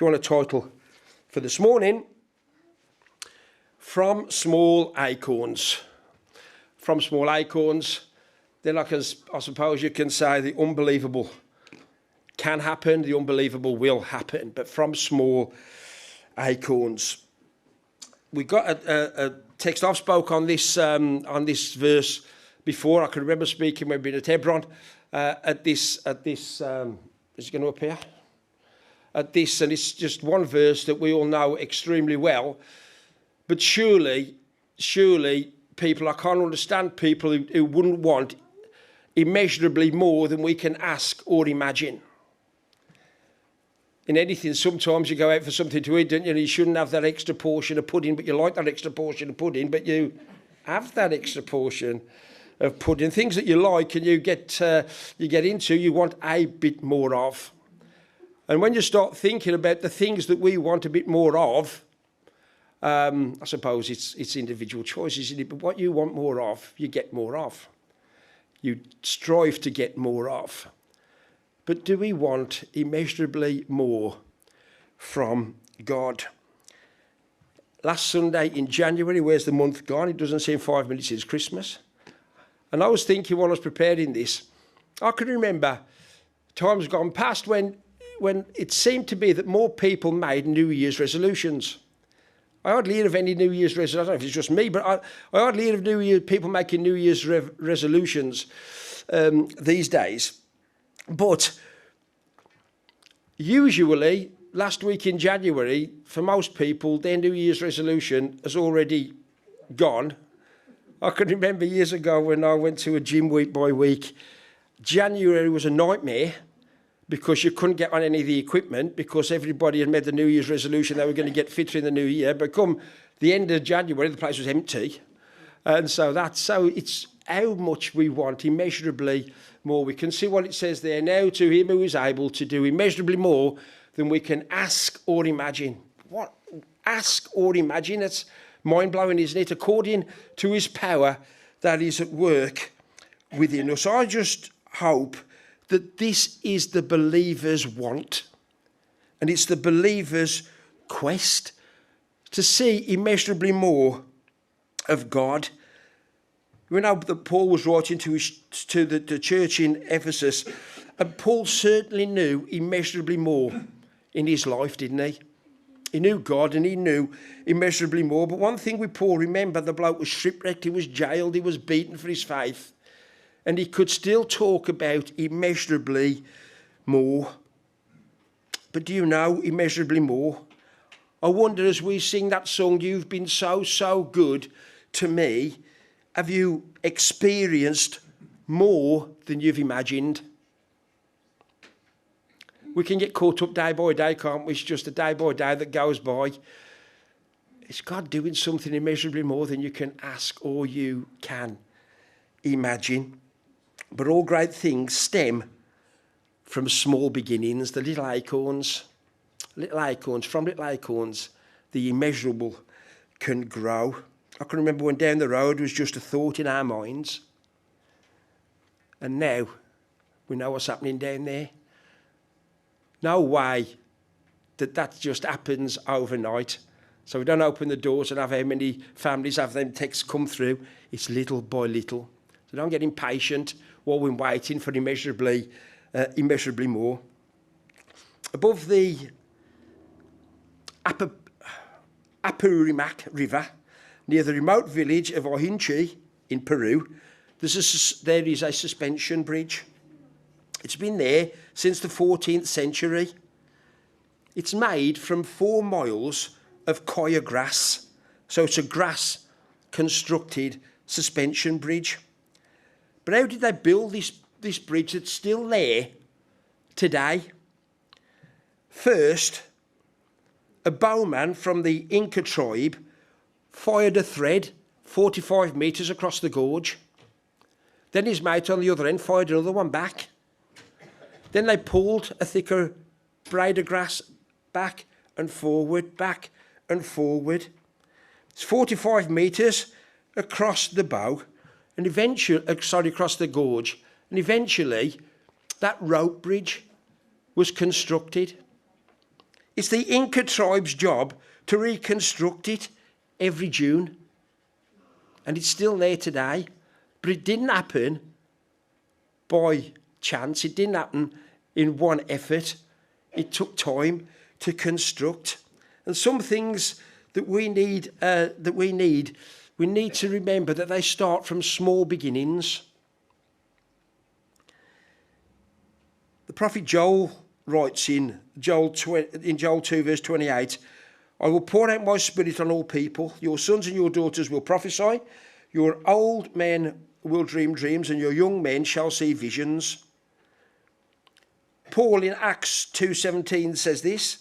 you want a title for this morning, From Small Acorns. From Small Acorns, then I suppose you can say the unbelievable can happen, the unbelievable will happen, but from small acorns. We got a text. I've spoke on this verse before. I can remember speaking when we were at Hebron at this. Is it going to appear? At this, and it's just one verse that we all know extremely well. But surely, people, I can't understand people who wouldn't want immeasurably more than we can ask or imagine. In anything, sometimes you go out for something to eat, don't you? You shouldn't have that extra portion of pudding, but you like that extra portion of pudding, but you have that extra portion of pudding. Things that you like and you get into, you want a bit more of. And when you start thinking about the things that we want a bit more of, I suppose it's individual choice, isn't it? But what you want more of, you get more of. You strive to get more of. But do we want immeasurably more from God? Last Sunday in January, where's the month gone? It doesn't seem 5 minutes since Christmas. And I was thinking while I was preparing this, I can remember times gone past when it seemed to be that more people made New Year's resolutions. I hardly hear of any New Year's resolutions. I don't know if it's just me, but I hardly hear of people making New Year's resolutions these days. But usually, last week in January, for most people, their New Year's resolution has already gone. I can remember years ago when I went to a gym week by week, January was a nightmare because you couldn't get on any of the equipment because everybody had made the New Year's resolution they were going to get fitter in the new year. But come the end of January, the place was empty. And so it's how much we want immeasurably more. We can see what it says there. Now to him who is able to do immeasurably more than we can ask or imagine. What? Ask or imagine? That's mind-blowing, isn't it? According to his power that is at work within us. I just hope that this is the believer's want. And it's the believer's quest to see immeasurably more of God. We know that Paul was writing to the church in Ephesus, and Paul certainly knew immeasurably more in his life, didn't he? He knew God and he knew immeasurably more. But one thing with Paul, remember, the bloke was shipwrecked, he was jailed, he was beaten for his faith. And he could still talk about immeasurably more. But do you know immeasurably more? I wonder as we sing that song, You've Been So, So Good to Me, have you experienced more than you've imagined? We can get caught up day by day, can't we? It's just a day by day that goes by. Is God doing something immeasurably more than you can ask or you can imagine? But all great things stem from small beginnings, the little acorns. From little acorns, the immeasurable can grow. I can remember when down the road was just a thought in our minds. And now we know what's happening down there. No way that just happens overnight. So we don't open the doors and have how many families have them texts come through. It's little by little. So don't get impatient while we're waiting for immeasurably more. Above the Apurimac River, near the remote village of Ohinchi in Peru, there is a suspension bridge. It's been there since the 14th century. It's made from 4 miles of coir grass. So it's a grass-constructed suspension bridge. But how did they build this bridge that's still there today? First, a bowman from the Inca tribe fired a thread 45 metres across the gorge. Then his mate on the other end fired another one back. Then they pulled a thicker braid of grass back and forward, back and forward. It's 45 metres across the bow, and eventually, across the gorge, and eventually that rope bridge was constructed. It's the Inca tribe's job to reconstruct it every June. And it's still there today. But it didn't happen by chance. It didn't happen in one effort. It took time to construct. And some things that we need to remember that they start from small beginnings. The prophet Joel writes in Joel 2 verse 28, I will pour out my spirit on all people. Your sons and your daughters will prophesy. Your old men will dream dreams, and your young men shall see visions. Paul in Acts 2:17 says this,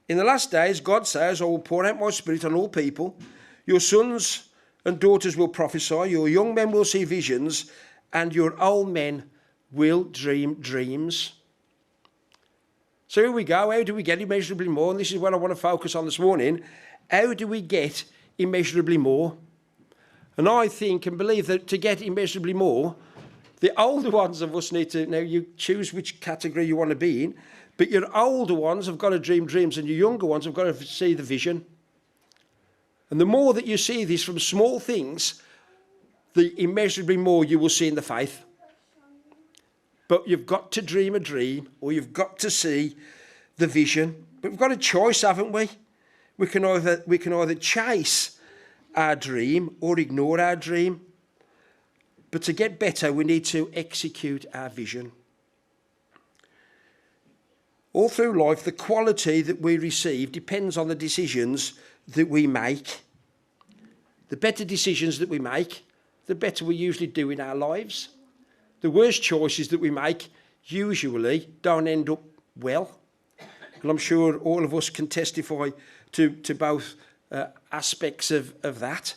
in the last days, God says, I will pour out my spirit on all people. Your sons and daughters will prophesy. Your young men will see visions, and your old men will dream dreams. So here we go. How do we get immeasurably more? And this is what I want to focus on this morning. How do we get immeasurably more? And I think and believe that to get immeasurably more, the older ones of us need to, now you choose which category you want to be in, but your older ones have got to dream dreams and your younger ones have got to see the vision. And the more that you see this from small things, the immeasurably more you will see in the faith. But you've got to dream a dream, or you've got to see the vision. But we've got a choice, haven't we? We can either chase our dream or ignore our dream. But to get better, we need to execute our vision. All through life, the quality that we receive depends on the decisions that we make. The better decisions that we make, the better we usually do in our lives. The worst choices that we make usually don't end up well. And I'm sure all of us can testify to both aspects of that.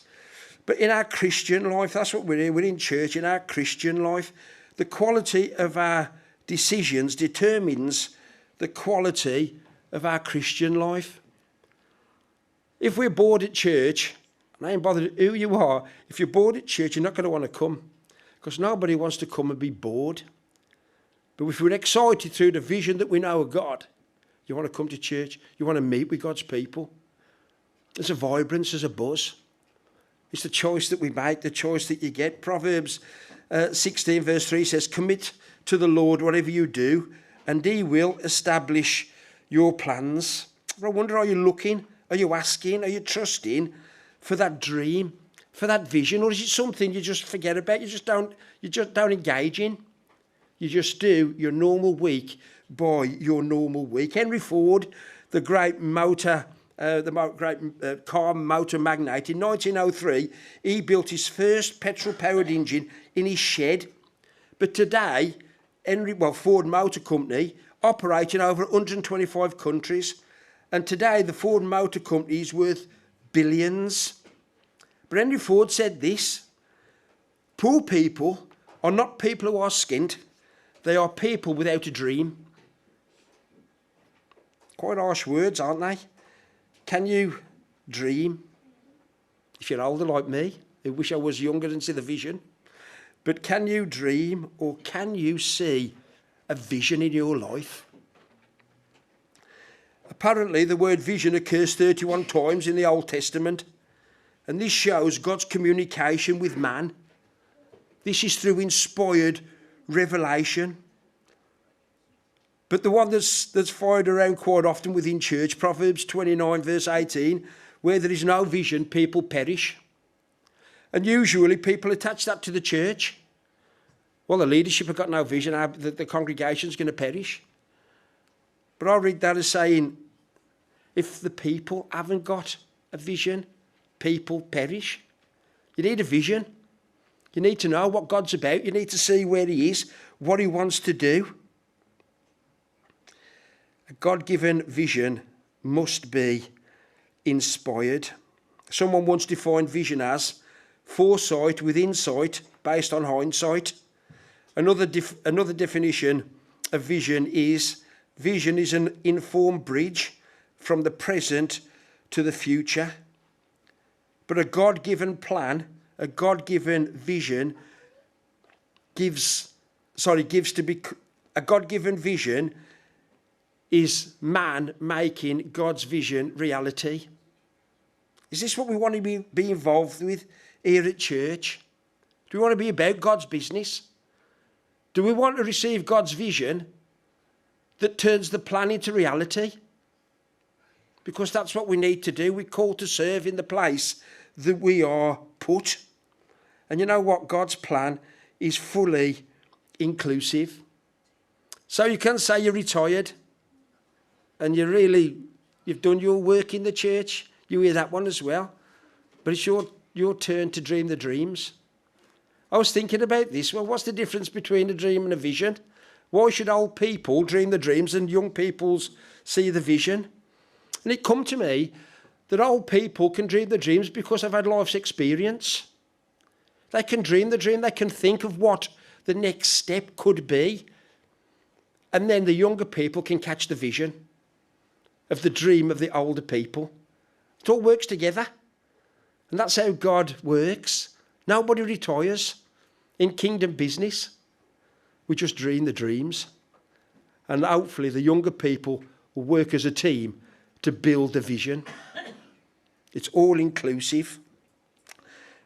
But in our Christian life, that's what we're in. We're in church. In our Christian life, the quality of our decisions determines the quality of our Christian life. If we're bored at church, and I ain't bothered who you are, if you're bored at church, you're not going to want to come, because nobody wants to come and be bored. But if we're excited through the vision that we know of God, you want to come to church, you want to meet with God's people. There's a vibrance, there's a buzz. It's the choice that we make, the choice that you get. Proverbs 16 verse 3 says, commit to the Lord whatever you do, and he will establish your plans. I wonder, are you looking? Are you asking? Are you trusting for that dream, for that vision? Or is it something you just forget about? You just don't engage in. You just do your normal week by your normal week. Henry Ford, the great car motor magnate, in 1903, he built his first petrol-powered engine in his shed. But today, Ford Motor Company operate in over 125 countries. And today, the Ford Motor Company is worth billions. But Henry Ford said this, poor people are not people who are skint. They are people without a dream. Quite harsh words, aren't they? Can you dream? If you're older like me, I wish I was younger and see the vision. But can you dream, or can you see a vision in your life? Apparently, the word vision occurs 31 times in the Old Testament. And this shows God's communication with man. This is through inspired revelation. But the one that's fired around quite often within church, Proverbs 29 verse 18, where there is no vision, people perish. And usually people attach that to the church. Well, the leadership have got no vision, the congregation's going to perish. But I read that as saying, if the people haven't got a vision, people perish. You need a vision. You need to know what God's about. You need to see where he is, what he wants to do. A God-given vision must be inspired. Someone once defined vision as foresight with insight based on hindsight. Another definition of vision is an informed bridge from the present to the future. But a God-given plan, a God-given vision a God-given vision is man making God's vision reality. Is this what we want to be involved with here at church? Do we want to be about God's business? Do we want to receive God's vision that turns the plan into reality? Because that's what we need to do. We're called to serve in the place that we are put. And you know what? God's plan is fully inclusive. So you can say you're retired and you've done your work in the church. You hear that one as well. But it's your turn to dream the dreams. I was thinking about this. Well, what's the difference between a dream and a vision? Why should old people dream the dreams and young people see the vision? And it come to me that old people can dream the dreams because they've had life's experience. They can dream the dream. They can think of what the next step could be. And then the younger people can catch the vision of the dream of the older people. It all works together. And that's how God works. Nobody retires in kingdom business. We just dream the dreams. And hopefully the younger people will work as a team to build the vision. It's all inclusive.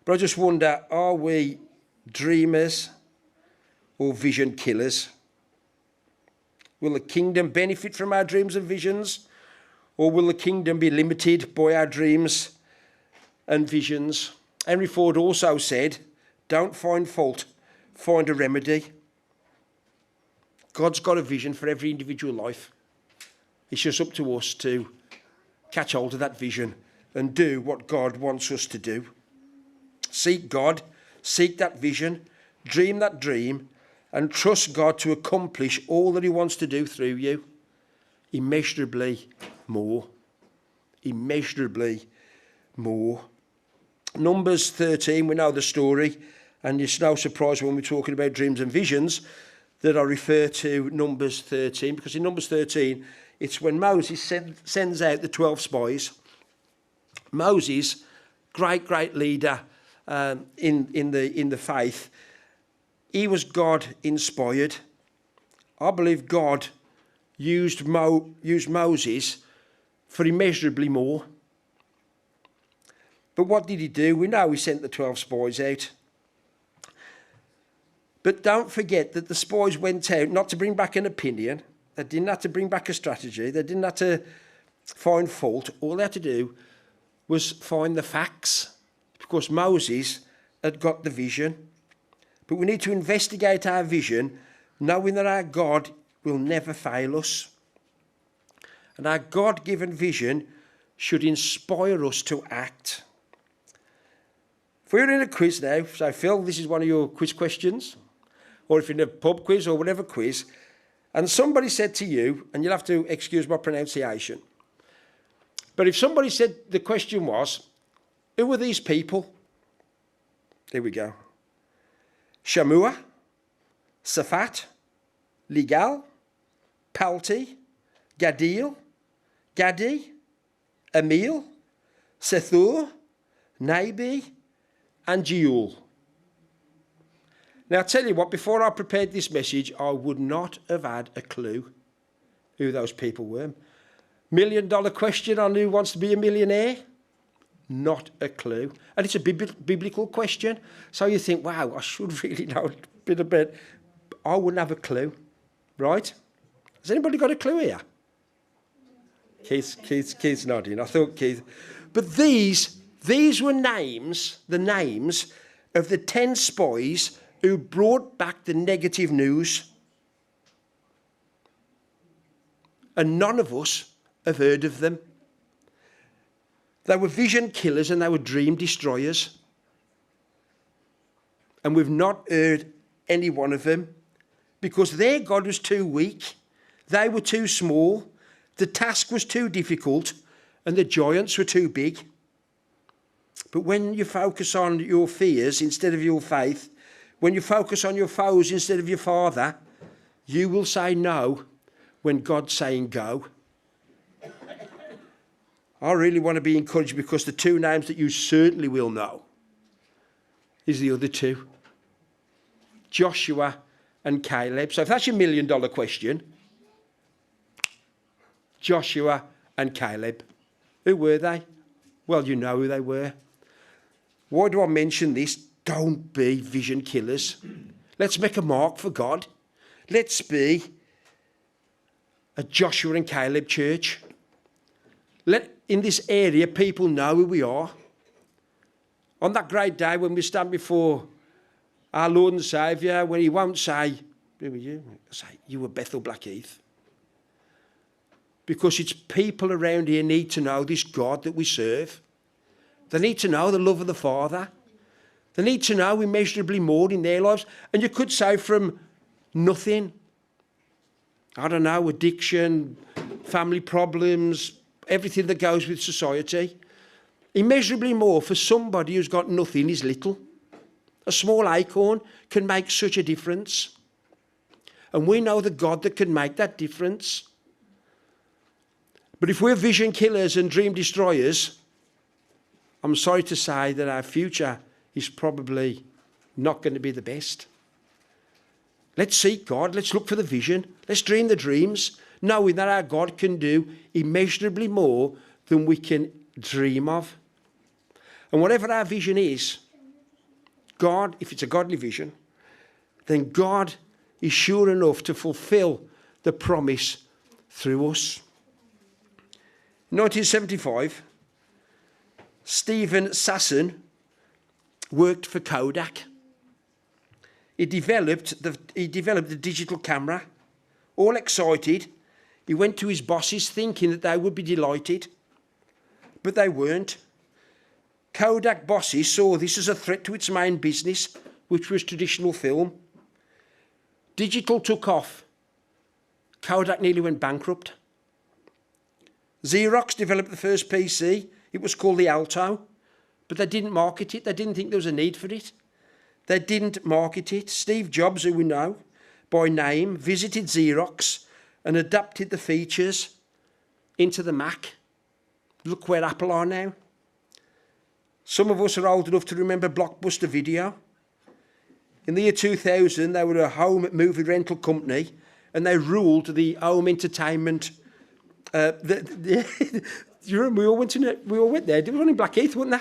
But I just wonder, are we dreamers or vision killers? Will the kingdom benefit from our dreams and visions? Or will the kingdom be limited by our dreams and visions? Henry Ford also said, don't find fault, find a remedy. God's got a vision for every individual life. It's just up to us to catch hold of that vision and do what God wants us to do. Seek God, seek that vision, dream that dream, and trust God to accomplish all that he wants to do through you. Immeasurably more. Immeasurably more. Numbers 13, we know the story, and it's no surprise when we're talking about dreams and visions that I refer to Numbers 13, because in Numbers 13, it's when Moses sends out the 12 spies. Moses, great leader in the faith, he was God inspired. I believe God used Moses for immeasurably more. But what did he do? We know he sent the 12 spies out. But don't forget that the spies went out not to bring back an opinion. They didn't have to bring back a strategy. They didn't have to find fault. All they had to do was find the facts, because Moses had got the vision. But we need to investigate our vision, knowing that our God will never fail us. And our God-given vision should inspire us to act. If we're in a quiz now, so Phil, this is one of your quiz questions, or if you're in a pub quiz or whatever quiz, and somebody said to you, and you'll have to excuse my pronunciation, but if somebody said the question was, who are these people? There we go. Shamua, Safat, Ligal, Palti, Gadil, Gadi, Emil, Sethur, Nabi, and Jeul. Now, I'll tell you what, before I prepared this message, I would not have had a clue who those people were. $1 million question on who wants to be a millionaire? Not a clue. And it's a biblical question. So you think, wow, I should really know a bit about. I wouldn't have a clue, right? Has anybody got a clue here? Keith's nodding. I thought Keith. But these were names, the names of the 10 spies who brought back the negative news. And none of us have heard of them. They were vision killers and they were dream destroyers. And we've not heard any one of them because their God was too weak. They were too small. The task was too difficult and the giants were too big. But when you focus on your fears instead of your faith, when you focus on your foes instead of your Father, you will say no when God's saying go. I really want to be encouraged because the two names that you certainly will know is the other two, Joshua and Caleb. So if that's your $1 million question, Joshua and Caleb. Who were they? Well, you know who they were. Why do I mention this? Don't be vision killers. Let's make a mark for God. Let's be a Joshua and Caleb church. Let in this area people know who we are. On that great day when we stand before our Lord and Saviour, when he won't say, who are you? He'll say, you were Bethel Blackheath. Because it's people around here need to know this God that we serve. They need to know the love of the Father. They need to know immeasurably more in their lives. And you could say from nothing, I don't know, addiction, family problems, everything that goes with society. Immeasurably more for somebody who's got nothing is little. A small acorn can make such a difference. And we know the God that can make that difference. But if we're vision killers and dream destroyers, I'm sorry to say that our future is probably not going to be the best. Let's seek God. Let's look for the vision. Let's dream the dreams, knowing that our God can do immeasurably more than we can dream of. And whatever our vision is, God, if it's a godly vision, then God is sure enough to fulfill the promise through us. In 1975, Stephen Sasson worked for Kodak. He developed the digital camera. All excited, he went to his bosses thinking that they would be delighted, but they weren't. Kodak bosses saw this as a threat to its main business, which was traditional film. Digital took off. Kodak nearly went bankrupt. Xerox developed the first PC. It was called the Alto, but they didn't market it. They didn't think there was a need for it. They didn't market it. Steve Jobs, who we know by name, visited Xerox and adapted the features into the Mac. Look where Apple are now. Some of us are old enough to remember Blockbuster Video. In the year 2000, they were a home movie rental company, and they ruled the home entertainment. You remember we all went there. They were on in Blackheath, weren't they?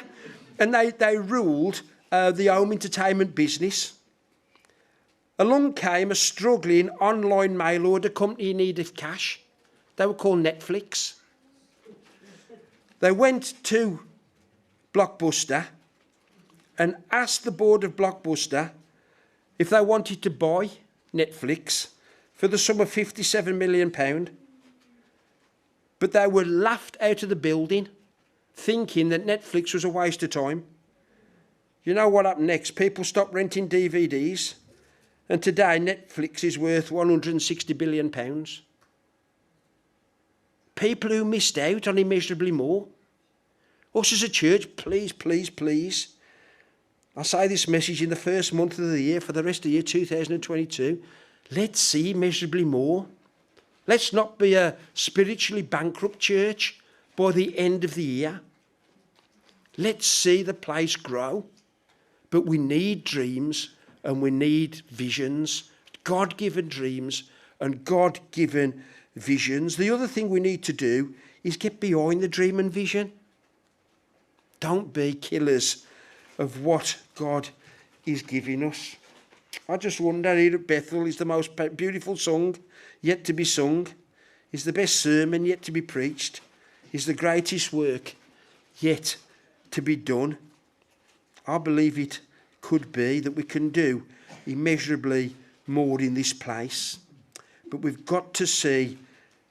And they ruled the home entertainment business. Along came a struggling online mail order company in need of cash. They were called Netflix. They went to Blockbuster and asked the board of Blockbuster if they wanted to buy Netflix for the sum of £57 million. But they were laughed out of the building, thinking that Netflix was a waste of time. You know what happened next? People stopped renting DVDs, and today Netflix is worth £160 billion. People who missed out on immeasurably more. Us as a church, please, please, please. I say this message in the first month of the year for the rest of the year 2022. Let's see immeasurably more. Let's not be a spiritually bankrupt church by the end of the year. Let's see the place grow. But we need dreams and we need visions, God-given dreams and God-given visions. The other thing we need to do is get behind the dream and vision. Don't be killers of what God is giving us. I just wonder, here at Bethel is the most beautiful song yet to be sung, is the best sermon yet to be preached, is the greatest work yet to be done. I believe it could be that we can do immeasurably more in this place. But we've got to see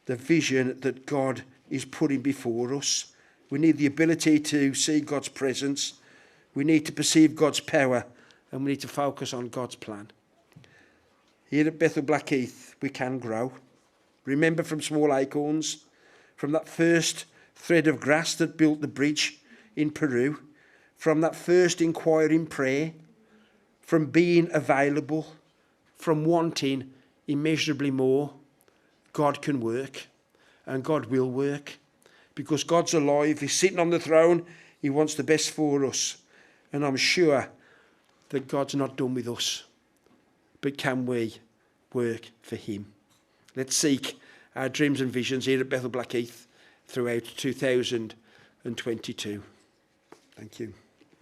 the vision that God is putting before us. We need the ability to see God's presence. We need to perceive God's power. And we need to focus on God's plan. Here at Bethel Blackheath, we can grow. Remember from small acorns, from that first thread of grass that built the bridge in Peru, from that first inquiring prayer, from being available, from wanting immeasurably more, God can work and God will work because God's alive. He's sitting on the throne. He wants the best for us. And I'm sure that God's not done with us. But can we work for him? Let's seek our dreams and visions here at Bethel Blackheath throughout 2022. Thank you.